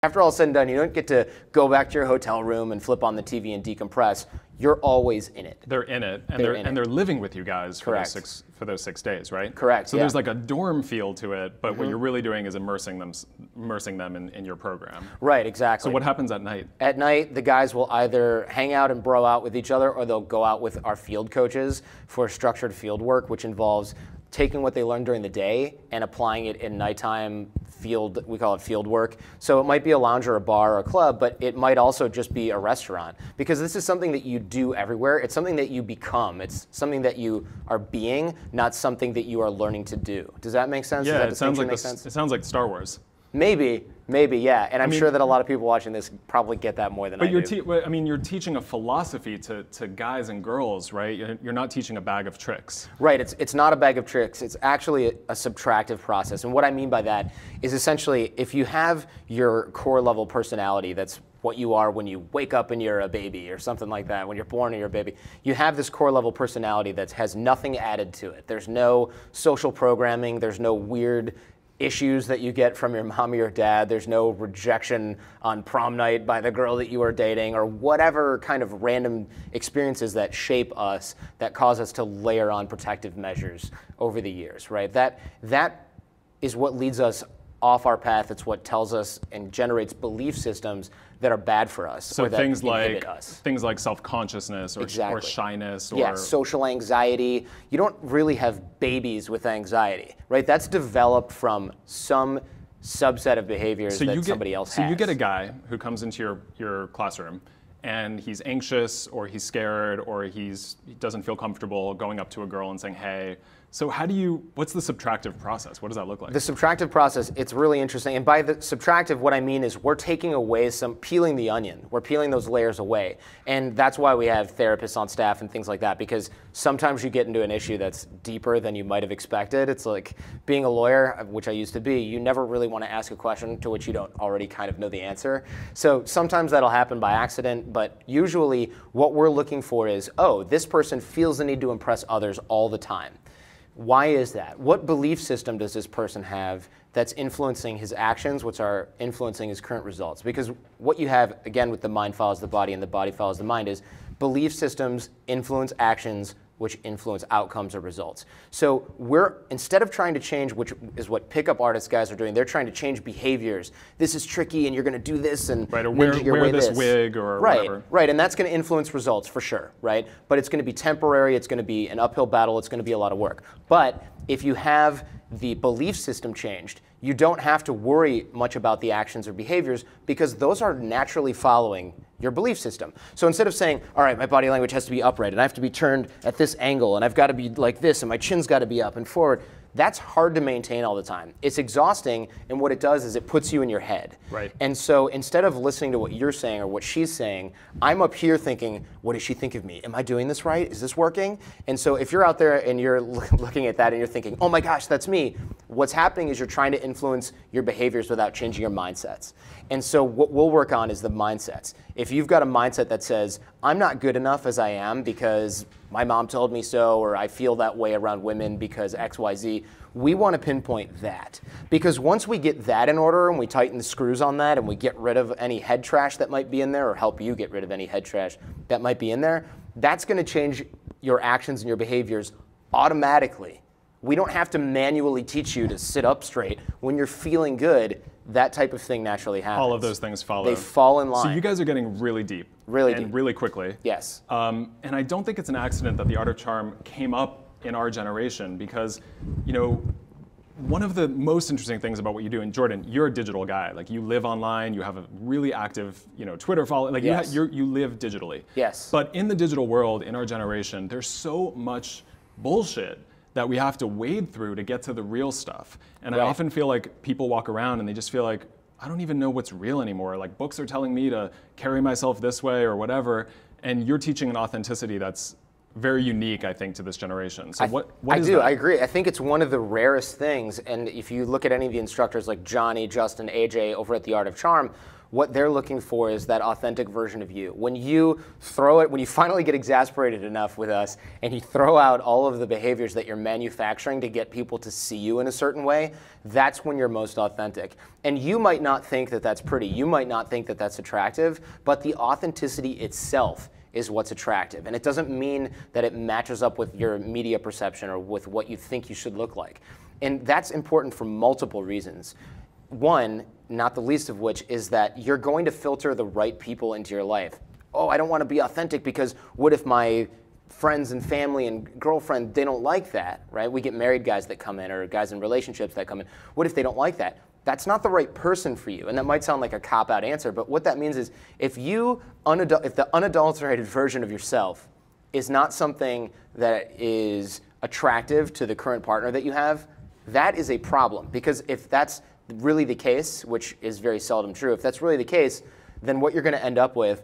After all said and done, you don't get to go back to your hotel room and flip on the TV and decompress. You're always in it. They're in it, and they're living with you guys for those 6 days, right? Correct. So there's like a dorm feel to it, but what you're really doing is immersing them in your program. Right, exactly. So what happens at night? At night, the guys will either hang out and bro out with each other, or they'll go out with our field coaches for structured field work, which involves taking what they learned during the day and applying it in nighttime field, we call it field work. So it might be a lounge or a bar or a club, but it might also just be a restaurant, because this is something that you do everywhere. It's something that you become. It's something that you are being, not something that you are learning to do. Does that make sense? Yeah, it sounds like Star Wars. Maybe, yeah, and I'm sure that a lot of people watching this probably get that more than I do. But you're teaching a philosophy to guys and girls, right? You're not teaching a bag of tricks. Right, it's not a bag of tricks. It's actually a subtractive process, and what I mean by that is essentially if you have your core level personality, that's what you are when you wake up and you're a baby or something like that, when you're born and you're a baby, you have this core level personality that has nothing added to it. There's no social programming, there's no weird issues that you get from your mom or your dad. There's no rejection on prom night by the girl that you are dating, or whatever kind of random experiences that shape us, that cause us to layer on protective measures over the years, right? That is what leads us off our path. It's what tells us and generates belief systems that are bad for us. So or that things inhibit like self-consciousness or shyness or social anxiety. You don't really have babies with anxiety, right? That's developed from some subset of behaviors that somebody else has. So you get a guy who comes into your classroom and he's anxious or he's scared or he doesn't feel comfortable going up to a girl and saying, hey. So what's the subtractive process? What does that look like? The subtractive process, it's really interesting. And by the subtractive, what I mean is we're taking away peeling the onion. We're peeling those layers away. And that's why we have therapists on staff and things like that, because sometimes you get into an issue that's deeper than you might have expected. It's like being a lawyer, which I used to be, you never really want to ask a question to which you don't already kind of know the answer. So sometimes that'll happen by accident, but usually what we're looking for is, oh, this person feels the need to impress others all the time. Why is that? What belief system does this person have that's influencing his actions, which are influencing his current results? Because what you have, again, with the mind follows the body and the body follows the mind, is belief systems influence actions, which influence outcomes or results. So instead of trying to change, which is what pickup artist guys are doing, they're trying to change behaviors. This is tricky and you're gonna do this and or wear this wig or whatever. Right, and that's gonna influence results for sure, right? But it's gonna be temporary, it's gonna be an uphill battle, it's gonna be a lot of work. But if you have the belief system changed, you don't have to worry much about the actions or behaviors because those are naturally following your belief system. So instead of saying, all right, my body language has to be upright and I have to be turned at this angle and I've got to be like this and my chin's got to be up and forward, that's hard to maintain all the time. It's exhausting, and what it does is it puts you in your head. Right. And so instead of listening to what you're saying or what she's saying, I'm up here thinking, what does she think of me? Am I doing this right? Is this working? And so if you're out there and you're looking at that and you're thinking, oh my gosh, that's me, what's happening is you're trying to influence your behaviors without changing your mindsets. And so what we'll work on is the mindsets. If you've got a mindset that says, I'm not good enough as I am because my mom told me so, or I feel that way around women because X, Y, Z, we want to pinpoint that. Because once we get that in order and we tighten the screws on that and we get rid of any head trash that might be in there, or help you get rid of any head trash that might be in there, that's going to change your actions and your behaviors automatically. We don't have to manually teach you to sit up straight. When you're feeling good, that type of thing naturally happens. All of those things follow. They fall in line. So you guys are getting really deep. Really and deep. really quickly. Yes. And I don't think it's an accident that the art of charm came up in our generation because, you know, one of the most interesting things about what you do, and Jordan, you're a digital guy. Like you live online, you have a really active, you know, Twitter follow. Like yes. you live digitally. Yes. But in the digital world, in our generation, there's so much bullshit that we have to wade through to get to the real stuff. And right. I often feel like people walk around and they just feel like, I don't even know what's real anymore. Like books are telling me to carry myself this way or whatever. And you're teaching an authenticity that's very unique, I think, to this generation. So what I is do. that? I agree. I think it's one of the rarest things. And if you look at any of the instructors like Johnny, Justin, AJ over at The Art of Charm, what they're looking for is that authentic version of you. When you when you finally get exasperated enough with us and you throw out all of the behaviors that you're manufacturing to get people to see you in a certain way, that's when you're most authentic. And you might not think that that's pretty. You might not think that that's attractive, but the authenticity itself is what's attractive. And it doesn't mean that it matches up with your media perception or with what you think you should look like. And that's important for multiple reasons. One, not the least of which, is that you're going to filter the right people into your life. Oh, I don't want to be authentic because what if my friends and family and girlfriend, they don't like that, right? We get married guys that come in or guys in relationships that come in. What if they don't like that? That's not the right person for you. And that might sound like a cop-out answer, but what that means is if the unadulterated version of yourself is not something that is attractive to the current partner that you have, that is a problem. Because if that's really the case, which is very seldom true, if that's really the case, then what you're going to end up with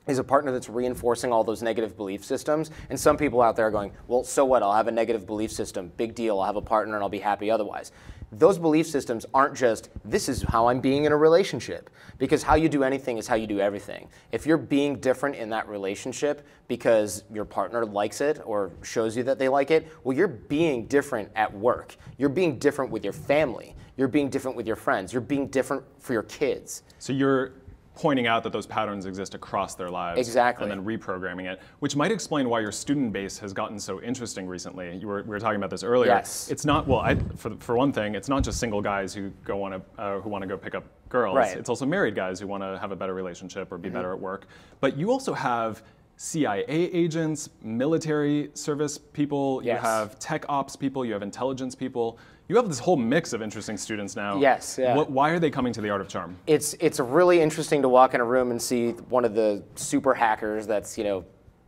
is a partner that's reinforcing all those negative belief systems. And some people out there are going, well, so what? I'll have a negative belief system. Big deal. I'll have a partner and I'll be happy otherwise. Those belief systems aren't just, this is how I'm being in a relationship. Because how you do anything is how you do everything. If you're being different in that relationship because your partner likes it or shows you that they like it, well, you're being different at work. You're being different with your family. You're being different with your friends. You're being different for your kids. So you're pointing out that those patterns exist across their lives. Exactly. And then reprogramming it, which might explain why your student base has gotten so interesting recently. We were talking about this earlier. Yes. It's not, well, for one thing, it's not just single guys who want to go pick up girls. Right. It's also married guys who want to have a better relationship or be better at work. But you also have CIA agents, military service people, you have tech ops people, you have intelligence people. You have this whole mix of interesting students now. Yes, yeah. Why are they coming to The Art of Charm? It's really interesting to walk in a room and see one of the super hackers that's,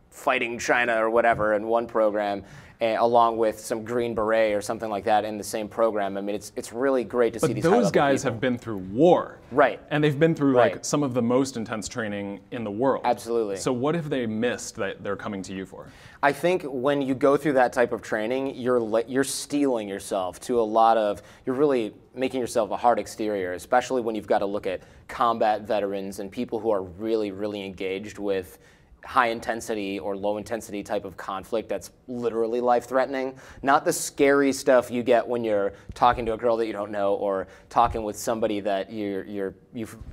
fighting China or whatever in one program, along with some Green Beret or something like that in the same program. I mean, it's really great to see these high-level But those guys people. have been through war. Right. And they've been through like some of the most intense training in the world. Absolutely. So what have they missed that they're coming to you for? I think when you go through that type of training, you're steeling yourself to you're really making yourself a hard exterior, especially when you've got to look at combat veterans and people who are really, really engaged with high intensity or low intensity type of conflict that's literally life-threatening. Not the scary stuff you get when you're talking to a girl that you don't know or talking with somebody that you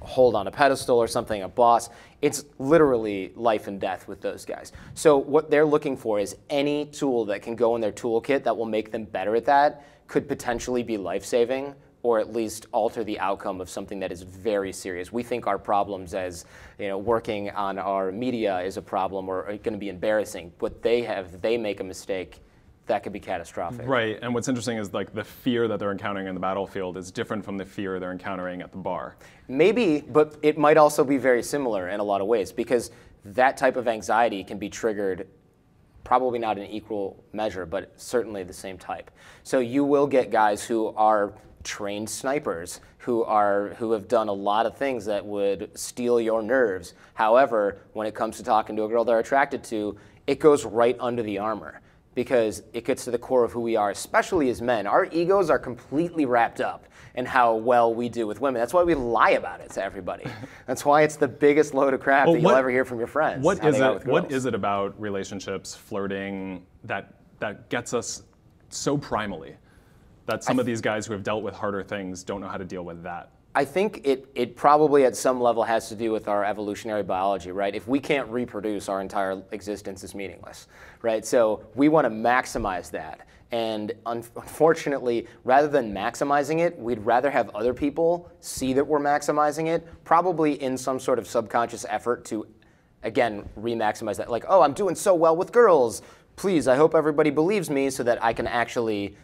hold on a pedestal or something, a boss. It's literally life and death with those guys. So what they're looking for is any tool that can go in their toolkit that will make them better at that could potentially be life-saving, or at least alter the outcome of something that is very serious. We think our problems as working on our media is a problem or are going to be embarrassing, but they make a mistake, that could be catastrophic. Right, and what's interesting is like the fear that they're encountering in the battlefield is different from the fear they're encountering at the bar. Maybe, but it might also be very similar in a lot of ways because that type of anxiety can be triggered probably not in equal measure, but certainly the same type. So you will get guys who are trained snipers who have done a lot of things that would steal your nerves. However, when it comes to talking to a girl they're attracted to, it goes right under the armor because it gets to the core of who we are, especially as men. Our egos are completely wrapped up in how well we do with women. That's why we lie about it to everybody. That's why it's the biggest load of crap that you'll ever hear from your friends. What is it about relationships, flirting, that gets us so primally? That some of these guys who have dealt with harder things don't know how to deal with that. I think it probably at some level has to do with our evolutionary biology, right? If we can't reproduce, our entire existence is meaningless, right? So we want to maximize that. And unfortunately, rather than maximizing it, we'd rather have other people see that we're maximizing it, probably in some sort of subconscious effort to, again, re-maximize that. Like, oh, I'm doing so well with girls. Please, I hope everybody believes me so that I can actually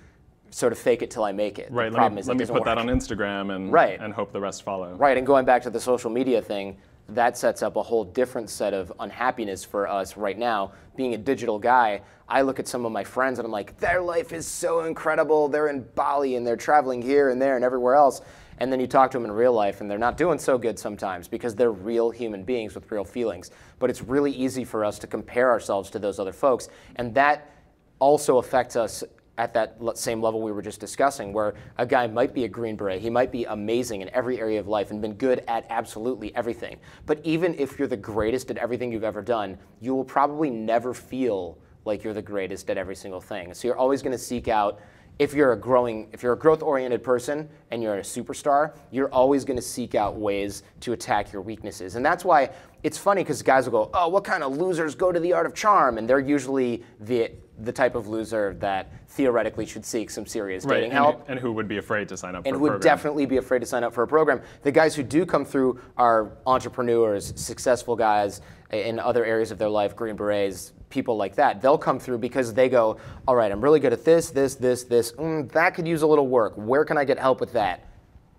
sort of fake it till I make it. Right, let me put that on Instagram and hope the rest follow. Right, and going back to the social media thing, that sets up a whole different set of unhappiness for us right now. Being a digital guy, I look at some of my friends and I'm like, their life is so incredible. They're in Bali and they're traveling here and there and everywhere else. And then you talk to them in real life, and they're not doing so good sometimes because they're real human beings with real feelings. But it's really easy for us to compare ourselves to those other folks, and that also affects us at that same level we were just discussing, where a guy might be a Green Beret, he might be amazing in every area of life and been good at absolutely everything. But even if you're the greatest at everything you've ever done, you will probably never feel like you're the greatest at every single thing. So you're always going to seek out, if you're a growth-oriented person and you're a superstar, you're always going to seek out ways to attack your weaknesses. And that's why it's funny, because guys will go, oh, what kind of losers go to the Art of Charm? And they're usually the type of loser that theoretically should seek some serious dating help. And who would be afraid to sign up for a program. program. And would definitely be afraid to sign up for a program. The guys who do come through are entrepreneurs, successful guys in other areas of their life, Green Berets, people like that. They'll come through because they go, all right, I'm really good at this. That could use a little work. Where can I get help with that?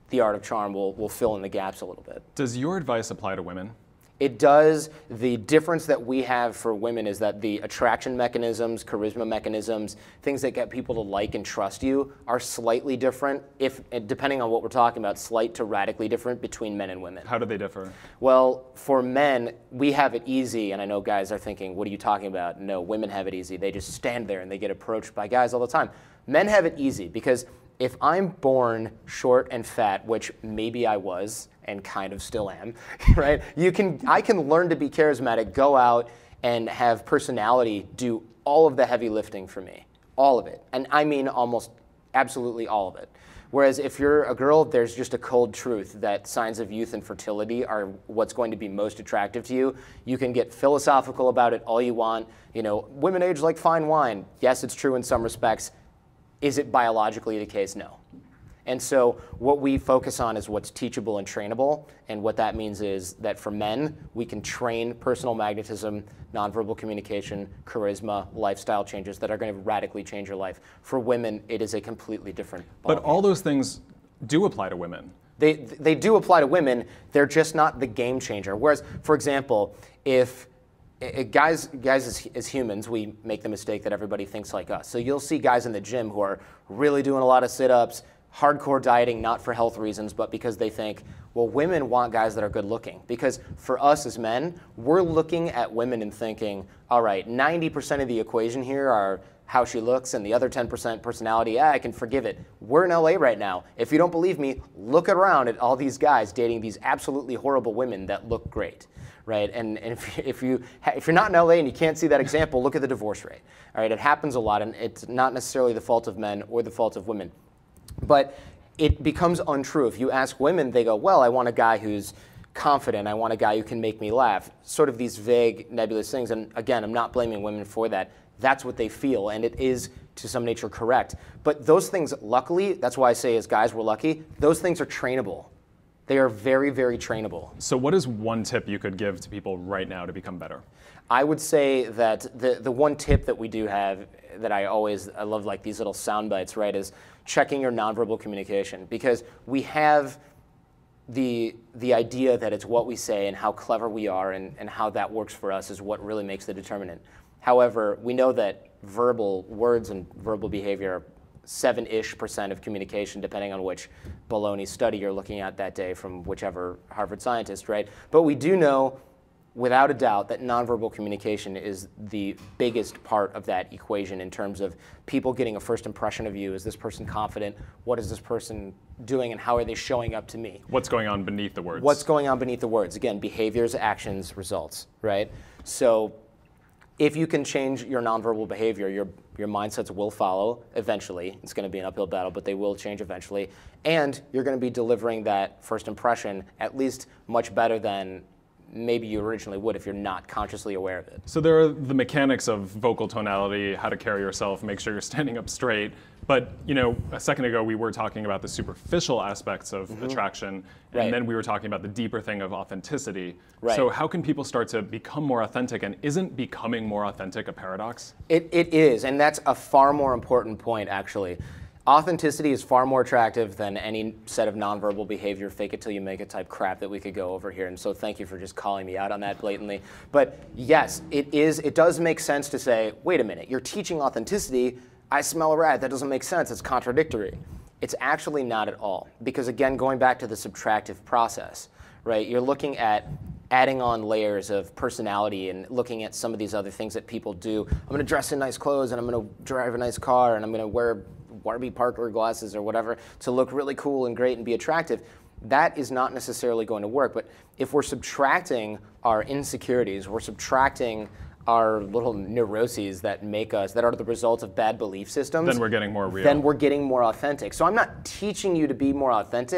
The Art of Charm will fill in the gaps a little bit. Does your advice apply to women? It does. The difference that we have for women is that the attraction mechanisms, charisma mechanisms, things that get people to like and trust you are slightly different, depending on what we're talking about, slight to radically different between men and women. How do they differ? Well, for men, we have it easy, and I know guys are thinking, what are you talking about? No, women have it easy. They just stand there and they get approached by guys all the time. Men have it easy because if I'm born short and fat, which maybe I was and kind of still am, right? I can learn to be charismatic, go out and have personality do all of the heavy lifting for me, all of it. And I mean almost absolutely all of it. Whereas if you're a girl, there's just a cold truth that signs of youth and fertility are what's going to be most attractive to you. You can get philosophical about it all you want. You know, women age like fine wine. Yes, it's true in some respects. Is it biologically the case? No. And so what we focus on is what's teachable and trainable. And what that means is that for men, we can train personal magnetism, nonverbal communication, charisma, lifestyle changes that are going to radically change your life. For women, it is a completely different ballgame. But all those things do apply to women. They do apply to women. They're just not the game changer. Whereas, for example, if guys as humans, we make the mistake that everybody thinks like us. So you'll see guys in the gym who are really doing a lot of sit-ups, hardcore dieting, not for health reasons, but because they think, well, women want guys that are good looking. Because for us as men, we're looking at women and thinking, all right, 90% of the equation here are how she looks and the other 10% personality, I can forgive it. We're in LA right now. If you don't believe me, look around at all these guys dating these absolutely horrible women that look great. Right, and if you're not in LA and you can't see that example, look at the divorce rate. All right, it happens a lot, and it's not necessarily the fault of men or the fault of women, but it becomes untrue. If you ask women, they go, "Well, I want a guy who's confident. I want a guy who can make me laugh." Sort of these vague, nebulous things. And again, I'm not blaming women for that. That's what they feel, and it is to some nature correct. But those things, luckily, that's why I say as guys we're lucky. Those things are trainable. They are very, very trainable. So what is one tip you could give to people right now to become better? I would say that the one tip that we do have that I love, like these little sound bites, right, is checking your nonverbal communication. Because we have the idea that it's what we say and how clever we are and how that works for us is what really makes the determinant. However, we know that verbal words and verbal behavior are 7-ish% of communication, depending on which baloney study you're looking at that day from whichever Harvard scientist, right? But we do know, without a doubt, that nonverbal communication is the biggest part of that equation in terms of people getting a first impression of you. Is this person confident? What is this person doing, and how are they showing up to me? What's going on beneath the words? What's going on beneath the words? Again, behaviors, actions, results, right? So if you can change your nonverbal behavior, your mindsets will follow eventually. It's going to be an uphill battle, but they will change eventually. And you're going to be delivering that first impression at least much better than maybe you originally would if you're not consciously aware of it. So there are the mechanics of vocal tonality, how to carry yourself, make sure you're standing up straight. But a second ago we were talking about the superficial aspects of attraction, and then we were talking about the deeper thing of authenticity. Right. So how can people start to become more authentic, and isn't becoming more authentic a paradox? It is, and that's a far more important point, actually. Authenticity is far more attractive than any set of nonverbal behavior, fake it till you make it type crap that we could go over here. And so thank you for just calling me out on that blatantly. But yes, it does make sense to say, wait a minute, you're teaching authenticity. I smell a rat. That doesn't make sense. It's contradictory. It's actually not at all. Because again, going back to the subtractive process, right? You're looking at adding on layers of personality and looking at some of these other things that people do. I'm going to dress in nice clothes and I'm going to drive a nice car and I'm going to wear Warby Parker glasses or whatever to look really cool and great and be attractive. That is not necessarily going to work. But if we're subtracting our insecurities, we're subtracting our little neuroses that make us, that are the result of bad belief systems, then we're getting more real. Then we're getting more authentic. So I'm not teaching you to be more authentic.